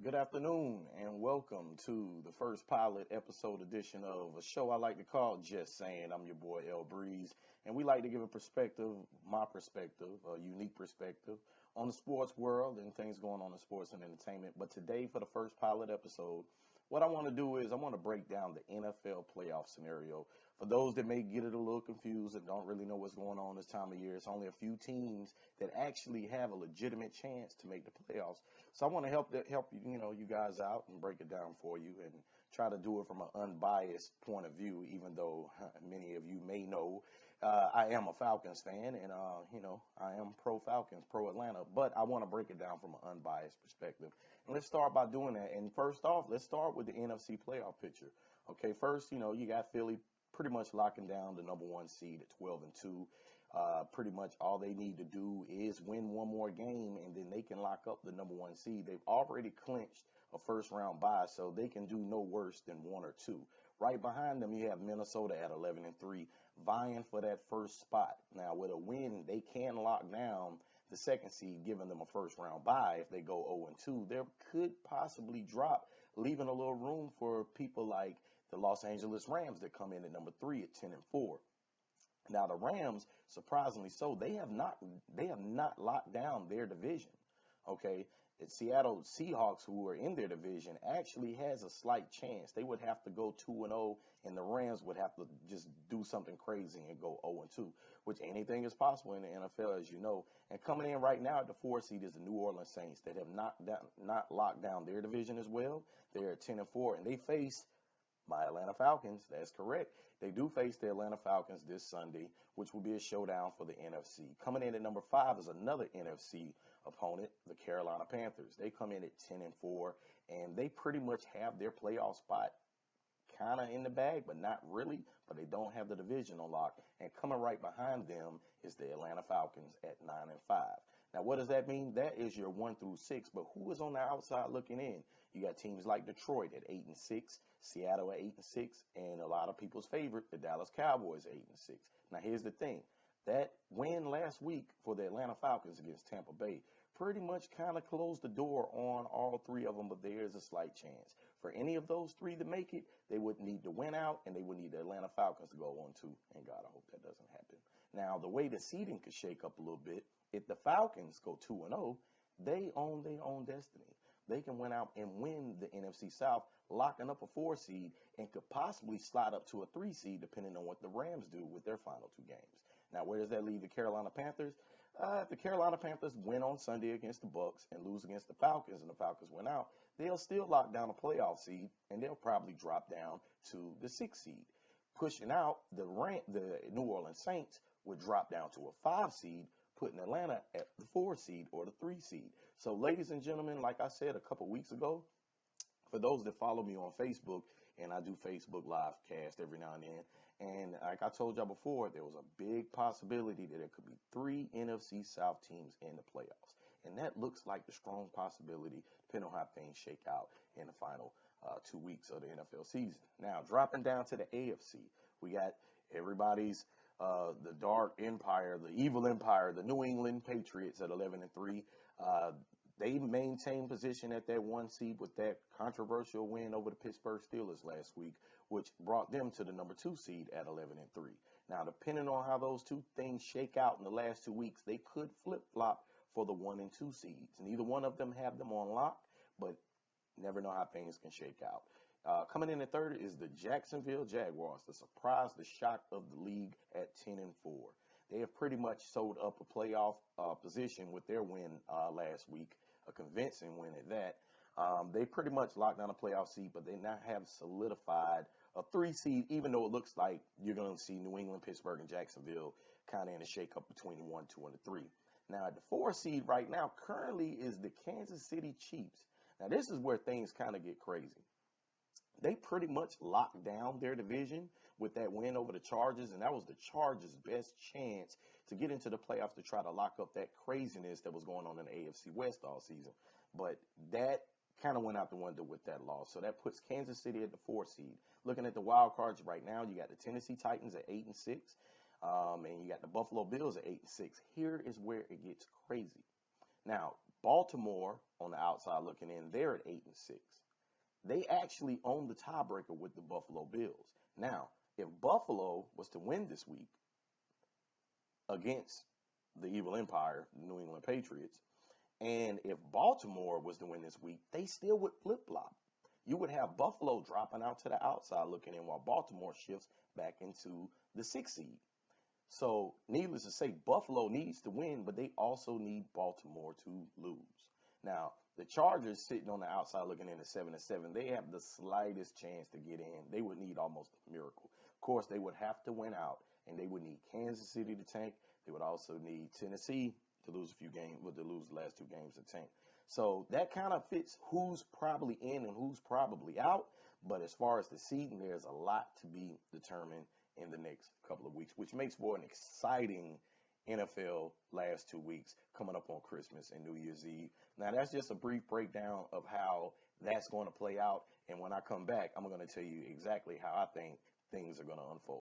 Good afternoon and welcome to the first pilot episode edition of a show I like to call Just Saying. I'm your boy L Breeze, and we like to give a perspective, my perspective, a unique perspective on the sports world and things going on in sports and entertainment. But today, for the first pilot episode, what I want to do is I want to break down the NFL playoff scenario. For those that may get it a little confused and don't really know what's going on this time of year, it's only a few teams that actually have a legitimate chance to make the playoffs. So I want to help you, you guys out and break it down for you and try to do it from an unbiased point of view. Even though many of you may know, I am a Falcons fan, and I am pro Falcons, pro Atlanta. But I want to break it down from an unbiased perspective. And let's start by doing that. And first off, let's start with the NFC playoff picture. Okay, first, you got Philly pretty much locking down the number one seed at 12-2. Pretty much all they need to do is win one more game, and then they can lock up the number one seed. They've already clinched a first round bye, so they can do no worse than one or two. Right behind them, you have Minnesota at 11-3, vying for that first spot. Now, with a win, they can lock down the second seed, giving them a first round bye. If they go 0-2, they could possibly drop, leaving a little room for people like the Los Angeles Rams that come in at number 3 at 10-4. Now the Rams, surprisingly so, they have not locked down their division. Okay, the Seattle Seahawks, who are in their division, actually has a slight chance. They would have to go 2-0, and the Rams would have to just do something crazy and go 0-2, which anything is possible in the NFL, as you know. And coming in right now at the 4 seed is the New Orleans Saints that have not locked down their division as well. They're at 10-4, and they face my Atlanta Falcons. That's correct. They do face the Atlanta Falcons this Sunday, which will be a showdown for the NFC. Coming in at number 5 is another NFC opponent, the Carolina Panthers. They come in at 10-4, and they pretty much have their playoff spot kind of in the bag, but not really. But they don't have the division on lock. And coming right behind them is the Atlanta Falcons at 9-5. Now, what does that mean? That is your 1 through 6. But who is on the outside looking in? You got teams like Detroit at 8-6, Seattle at 8-6, and a lot of people's favorite, the Dallas Cowboys, 8-6. Now, here's the thing. That win last week for the Atlanta Falcons against Tampa Bay pretty much kind of closed the door on all three of them, but there's a slight chance. For any of those three to make it, they would need to win out, and they would need the Atlanta Falcons to go on too. And God, I hope that doesn't happen. Now, the way the seeding could shake up a little bit, if the Falcons go 2-0, they own their own destiny. They can win out and win the NFC South, locking up a 4 seed, and could possibly slide up to a 3 seed depending on what the Rams do with their final 2 games. Now, where does that leave the Carolina Panthers? If the Carolina Panthers win on Sunday against the Bucks and lose against the Falcons, and the Falcons win out, they'll still lock down a playoff seed, and they'll probably drop down to the 6 seed. Pushing out the New Orleans Saints would drop down to a 5 seed, putting Atlanta at the 4 seed or the 3 seed. So, ladies and gentlemen, like I said a couple weeks ago, for those that follow me on Facebook, and I do Facebook live cast every now and then, and like I told y'all before, there was a big possibility that there could be 3 NFC South teams in the playoffs. And that looks like the strong possibility, depending on how things shake out in the final 2 weeks of the NFL season. Now, dropping down to the AFC, we got everybody's the dark empire, the evil empire, the New England Patriots at 11-3. They maintained position at that 1 seed with that controversial win over the Pittsburgh Steelers last week, which brought them to the number 2 seed at 11-3. Now, depending on how those two things shake out in the last 2 weeks, they could flip-flop for the 1 and 2 seeds. Neither one of them have them on lock, but never know how things can shake out. Coming in at third is the Jacksonville Jaguars, the surprise, the shock of the league at 10-4. They have pretty much sold up a playoff position with their win last week, a convincing win at that. They pretty much locked down a playoff seed, but they now have solidified a 3 seed, even though it looks like you're going to see New England, Pittsburgh, and Jacksonville kind of in a shakeup between the 1, 2, and the 3. Now, at the 4 seed right now, currently is the Kansas City Chiefs. Now, this is where things kind of get crazy. They pretty much locked down their division with that win over the Chargers, and that was the Chargers' best chance to get into the playoffs to try to lock up that craziness that was going on in the AFC West all season. But that kind of went out the window with that loss. So that puts Kansas City at the 4 seed. Looking at the wild cards right now, you got the Tennessee Titans at 8-6, and you got the Buffalo Bills at 8-6. Here is where it gets crazy. Now, Baltimore on the outside looking in, they're at 8-6. They actually own the tiebreaker with the Buffalo Bills. Now, if Buffalo was to win this week against the evil empire, the New England Patriots, and if Baltimore was to win this week, they still would flip-flop. You would have Buffalo dropping out to the outside looking in while Baltimore shifts back into the 6th seed. So, needless to say, Buffalo needs to win, but they also need Baltimore to lose. Now, the Chargers sitting on the outside looking in at 7-7, they have the slightest chance to get in. They would need almost a miracle. Of course, they would have to win out, and they would need Kansas City to tank. They would also need Tennessee to lose a few games, to lose the last 2 games to tank. So that kind of fits who's probably in and who's probably out. But as far as the seeding, there's a lot to be determined in the next couple of weeks, which makes for an exciting NFL last 2 weeks coming up on Christmas and New Year's Eve. Now, that's just a brief breakdown of how that's going to play out. And when I come back, I'm going to tell you exactly how I think things are going to unfold.